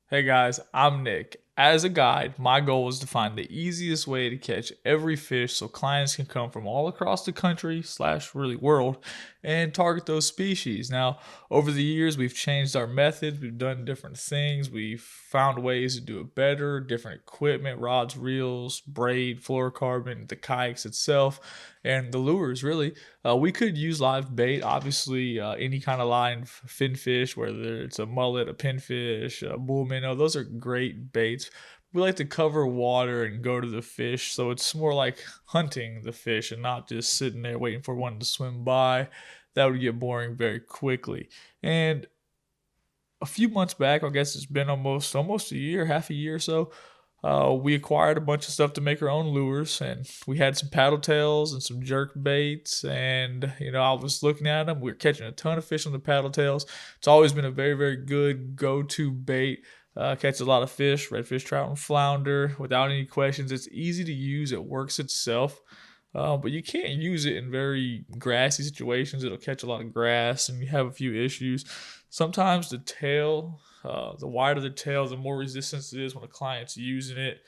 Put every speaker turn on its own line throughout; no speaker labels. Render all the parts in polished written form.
Hey guys, I'm Nick. As a guide, my goal is to find the easiest way to catch every fish so clients can come from all across the country slash really world and target those species. Now, over the years, we've changed our methods, we've done different things, we've found ways to do it better, different equipment, rods, reels, braid, fluorocarbon, the kayaks itself, and the lures really. We could use live bait, obviously, any kind of line, fin fish, whether it's a mullet, a pinfish, a bull minnow, those are great baits. We like to cover water and go to the fish, so it's more like hunting the fish and not just sitting there waiting for one to swim by. That would get boring very quickly. And a few months back, I guess it's been almost a year, half a year or so, we acquired a bunch of stuff to make our own lures, and we had some paddle tails and some jerk baits. And I was looking at them. We were catching a ton of fish on the paddle tails. It's always been a very, very good go-to bait. Catches a lot of fish, redfish, trout, and flounder without any questions. It's easy to use. It works itself. But you can't use it in very grassy situations. It'll catch a lot of grass, and you have a few issues. Sometimes the tail, the wider the tail, the more resistance it is when a client's using it.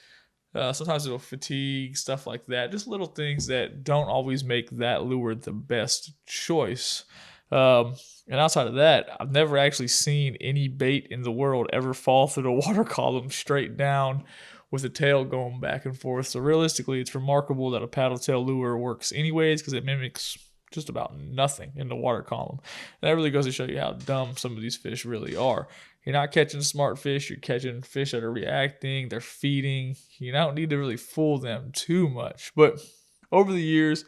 Sometimes it'll fatigue, stuff like that. Just little things that don't always make that lure the best choice. And outside of that, I've never actually seen any bait in the world ever fall through the water column straight down with the tail going back and forth. So realistically, it's remarkable that a paddle tail lure works anyways because it mimics just about nothing in the water column. And that really goes to show you how dumb some of these fish really are. You're not catching smart fish, you're catching fish that are reacting, they're feeding. You don't need to really fool them too much. But over the years,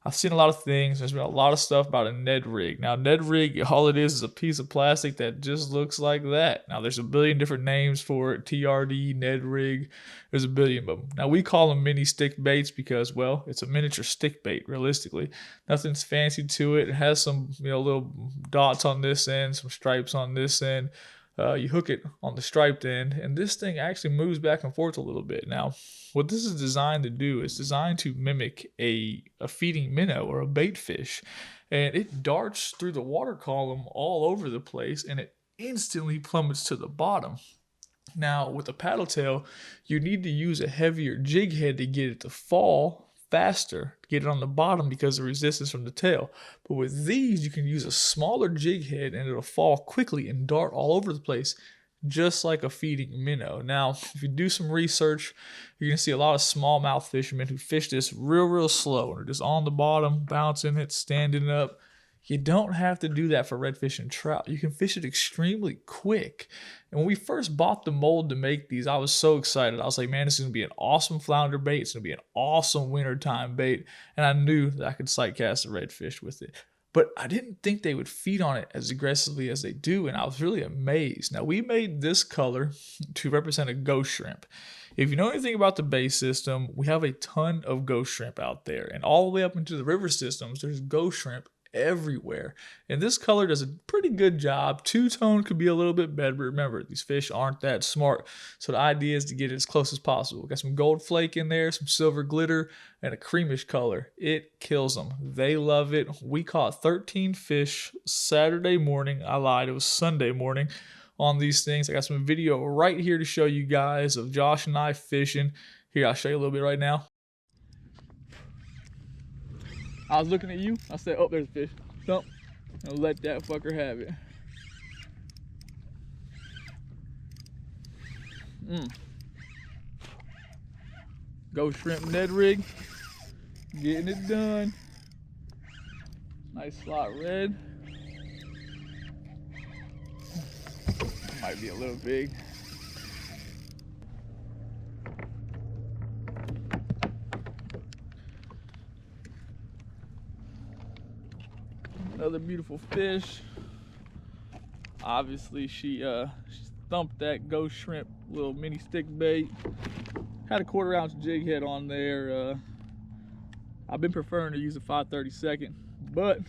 I've seen a lot of things. There's been a lot of stuff about a Ned rig. Now, Ned rig, all it is a piece of plastic that just looks like that. Now, there's a billion different names for it. TRD, Ned rig. There's a billion of them. Now, we call them mini stick baits because, well, it's a miniature stick bait, realistically. Nothing's fancy to it. It has some, little dots on this end, some stripes on this end. You hook it on the striped end, and this thing actually moves back and forth a little bit. Now, what this is designed to do is designed to mimic a feeding minnow or a bait fish, and it darts through the water column all over the place, and it instantly plummets to the bottom. Now, with a paddle tail, you need to use a heavier jig head to get it to fall faster, to get it on the bottom because of resistance from the tail. But with these, you can use a smaller jig head and it'll fall quickly and dart all over the place, just like a feeding minnow. Now, if you do some research, you're going to see a lot of smallmouth fishermen who fish this real slow and are just on the bottom, bouncing it, standing up. You don't have to do that for redfish and trout. You can fish it extremely quick. And when we first bought the mold to make these, I was so excited. I was like, man, this is going to be an awesome flounder bait. It's going to be an awesome wintertime bait. And I knew that I could sight cast a redfish with it. But I didn't think they would feed on it as aggressively as they do, and I was really amazed. Now, we made this color to represent a ghost shrimp. If you know anything about the bay system, we have a ton of ghost shrimp out there, and all the way up into the river systems, there's ghost shrimp everywhere. And this color does a pretty good job. Two-tone could be a little bit better, but remember, these fish aren't that smart. So the idea is to get it as close as possible. We got some gold flake in there, some silver glitter, and a creamish color. It kills them. They love it. We caught 13 fish Saturday morning. I lied, it was Sunday morning on these things. I got some video right here to show you guys of Josh and I fishing. Here, I'll show you a little bit right now. I was looking at you. I said, oh, there's a fish. So, I'll let that fucker have it. Ghost shrimp Ned rig. Getting it done. Nice slot red. Might be a little big. Another beautiful fish. Obviously, she thumped that ghost shrimp little mini stick bait. Had a 1/4 ounce jig head on there. I've been preferring to use a 5/32, but it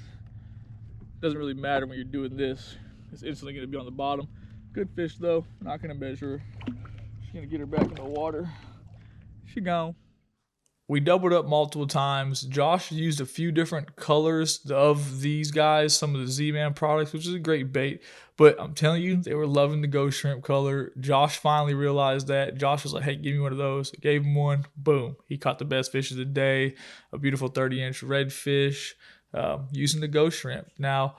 doesn't really matter when you're doing this. It's instantly going to be on the bottom. Good fish though. Not going to measure her. Just going to get her back in the water. She gone. we doubled up multiple times. Josh used a few different colors of these guys, some of the Z-Man products, which is a great bait. But I'm telling you, they were loving the ghost shrimp color. Josh finally realized that. Josh was like, hey, give me one of those. I gave him one. Boom. He caught the best fish of the day, a beautiful 30-inch redfish using the ghost shrimp. Now,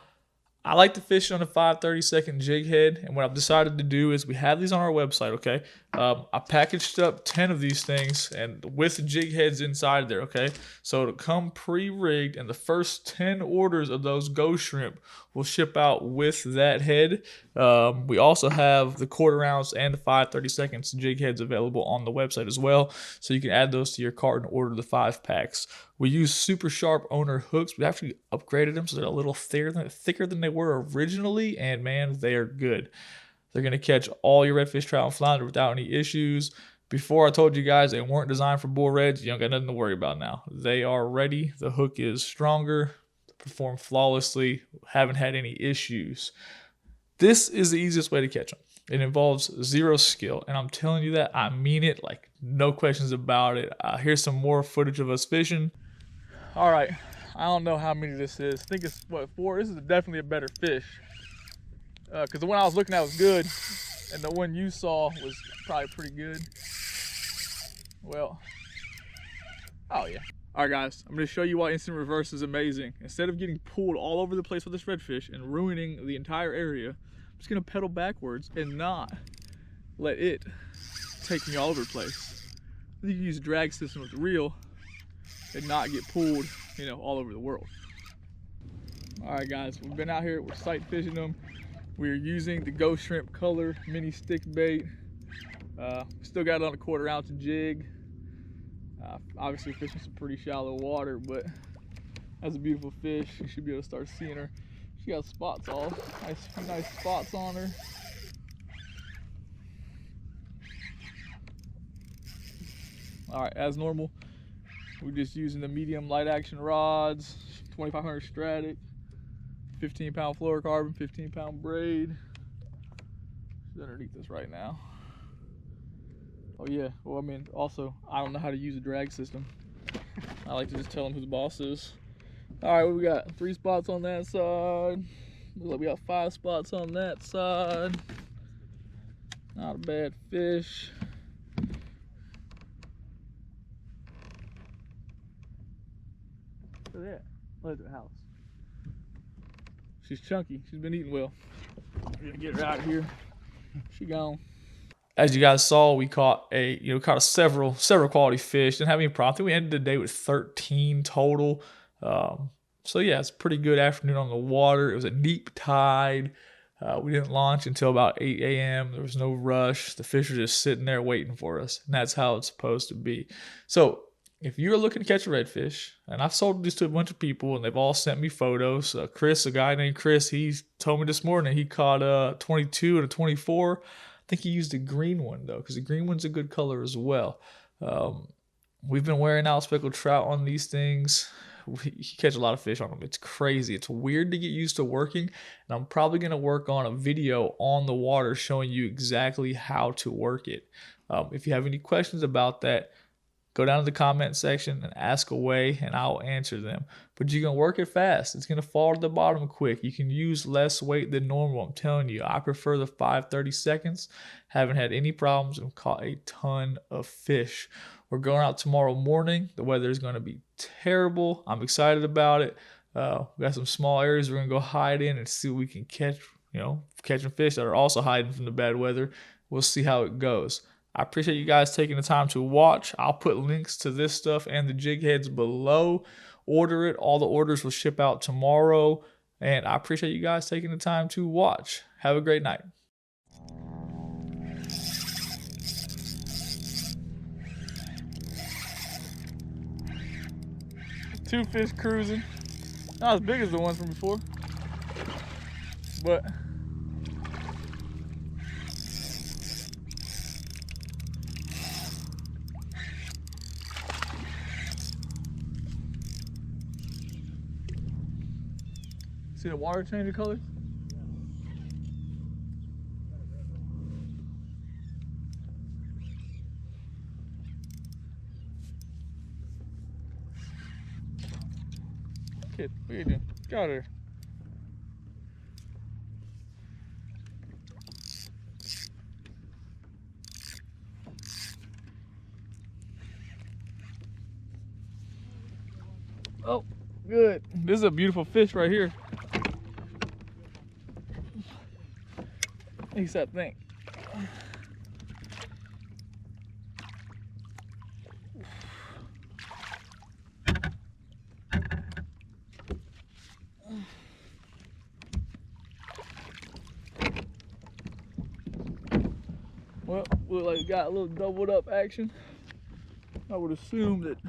I like to fish on a 5/32 jig head, and what I've decided to do is we have these on our website, okay? I packaged up 10 of these things and with jig heads inside there, okay? So it'll come pre-rigged, and the first 10 orders of those ghost shrimp will ship out with that head. We also have the 1/4 ounce and the 5/32 jig heads available on the website as well, so you can add those to your cart and order the 5-packs. We use super sharp owner hooks. We actually upgraded them so they're a little thicker than they were originally, and man, they are good. They're going to catch all your redfish, trout, and flounder without any issues. Before I told you guys they weren't designed for bull reds, you don't got nothing to worry about now. They are ready. The hook is stronger, perform flawlessly, haven't had any issues. This is the easiest way to catch them. It involves zero skill, and I'm telling you that, I mean it, like no questions about it. Here's some more footage of us fishing. All right, I don't know how many this is. I think it's, what, 4? This is definitely a better fish. Because the one I was looking at was good, and the one you saw was probably pretty good. Well, oh yeah. All right, guys, I'm going to show you why instant reverse is amazing. Instead of getting pulled all over the place with this redfish and ruining the entire area, I'm just going to pedal backwards and not let it take me all over the place. You can use a drag system with the reel and not get pulled, you know, all over the world. All right, guys, we've been out here, we're sight fishing them. We're using the ghost shrimp color mini stick bait. Still got it on a 1/4 ounce jig. Obviously fishing some pretty shallow water, but that's a beautiful fish. You should be able to start seeing her. She got spots all, nice spots on her. All right, as normal, we're just using the medium light action rods, 2500 Stratic, 15-pound fluorocarbon, 15-pound braid. She's underneath this right now. Oh yeah, well, I mean, also, I don't know how to use a drag system. I like to just tell them who the boss is. All right, we got 3 spots on that side. Looks like we got 5 spots on that side. Not a bad fish. Look at that. Look at the house. She's chunky. She's been eating well. I'm gonna get her out of here. She gone. As you guys saw, we caught several quality fish. Didn't have any problem. I think we ended the day with 13 total. So yeah, it's a pretty good afternoon on the water. It was a neap tide. We didn't launch until about 8 a.m. There was no rush. The fish were just sitting there waiting for us, and that's how it's supposed to be. So if you're looking to catch a redfish, and I've sold this to a bunch of people, and they've all sent me photos. Chris, a guy named Chris, he told me this morning he caught a 22 and a 24. I think he used a green one though, because the green one's a good color as well. We've been wearing out speckled trout on these things. You catch a lot of fish on them. It's crazy. It's weird to get used to working, and I'm probably going to work on a video on the water showing you exactly how to work it. If you have any questions about that, go down to the comment section and ask away, and I'll answer them. But you're going to work it fast. It's going to fall to the bottom quick. You can use less weight than normal. I'm telling you, I prefer the 5/32. Haven't had any problems and caught a ton of fish. We're going out tomorrow morning. The weather is going to be terrible. I'm excited about it. We got some small areas we're going to go hide in and see what we can catch, catching fish that are also hiding from the bad weather. We'll see how it goes. I appreciate you guys taking the time to watch. I'll put links to this stuff and the jig heads below. Order it. All the orders will ship out tomorrow. And I appreciate you guys taking the time to watch. Have a great night. Two fish cruising. Not as big as the ones from before, but see the water changing colors? Kid, what are you doing? Get out of here. Oh, good. This is a beautiful fish right here. At least I think. Well, look like we got a little doubled up action. I would assume that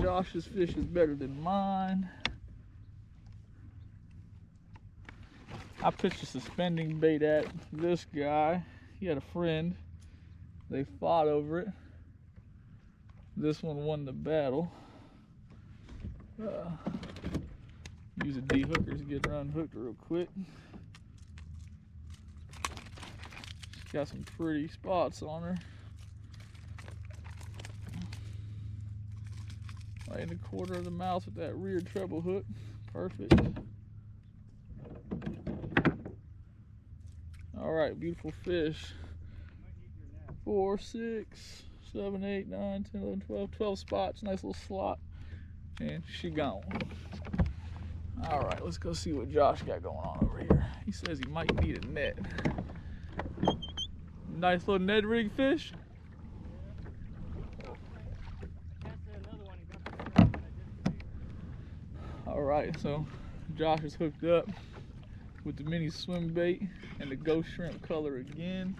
Josh's fish is better than mine. I pitched a suspending bait at this guy. He had a friend. They fought over it. This one won the battle. Use a de-hooker to get her unhooked real quick. She's got some pretty spots on her. Right in the corner of the mouth with that rear treble hook. Perfect. All right, beautiful fish. 4, 6, 7, 8, 9, 10, 11, 12. 12 spots, nice little slot. And she gone. All right, let's go see what Josh got going on over here. He says he might need a net. Nice little Ned rig fish. All right, so Josh is hooked up with the mini swim bait and the ghost shrimp color again.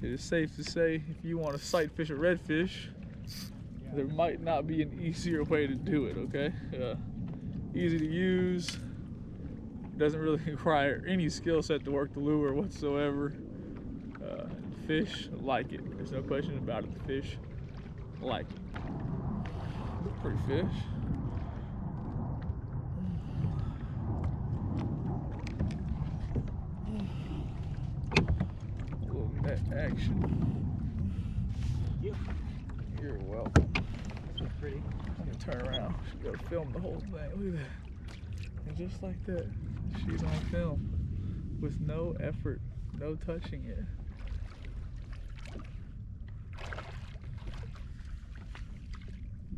It is safe to say if you want to sight fish a redfish, there might not be an easier way to do it, okay? Easy to use, doesn't really require any skill set to work the lure whatsoever. Fish like it, there's no question about it, the fish like it. Pretty fish. Net action. You're welcome.
That's pretty.
I'm gonna turn around. She's gonna film the whole thing. Look at that. And just like that, she's on film with no effort, no touching it.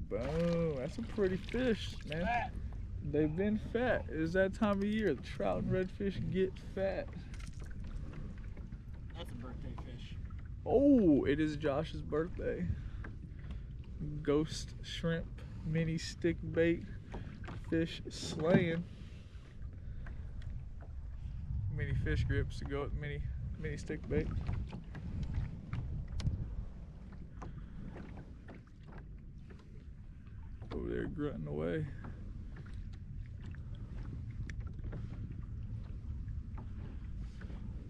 Boom. That's a pretty fish, man.
Fat.
They've been fat. It is that time of year. The trout and redfish get fat.
That's a birthday fish.
Oh, it is Josh's birthday. Ghost shrimp, mini stick bait, fish slaying. Mini fish grips to go with mini stick bait. Over there grunting away.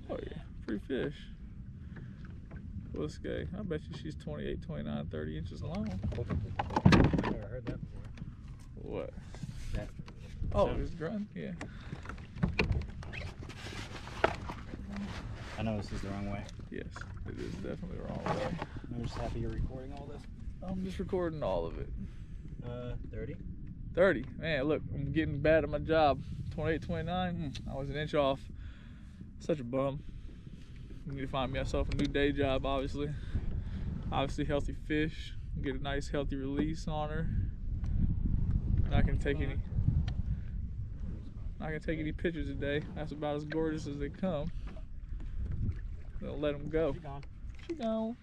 Oh yeah, pretty fish. This guy, I bet you she's 28, 29, 30 inches long.
I've never heard that before.
What?
That.
Oh, it's grunt? Yeah.
I know this is the wrong way.
Yes, it is definitely the wrong way.
I'm just happy you're recording all this.
I'm just recording all of it.
30?
30. Man, look, I'm getting bad at my job. 28, 29. I was an inch off. Such a bum. I need to find myself a new day job, obviously. Obviously, healthy fish. Get a nice, healthy release on her. Not gonna take any. Not gonna take any pictures today. That's about as gorgeous as they come. Gonna let them go.
She gone.
She gone.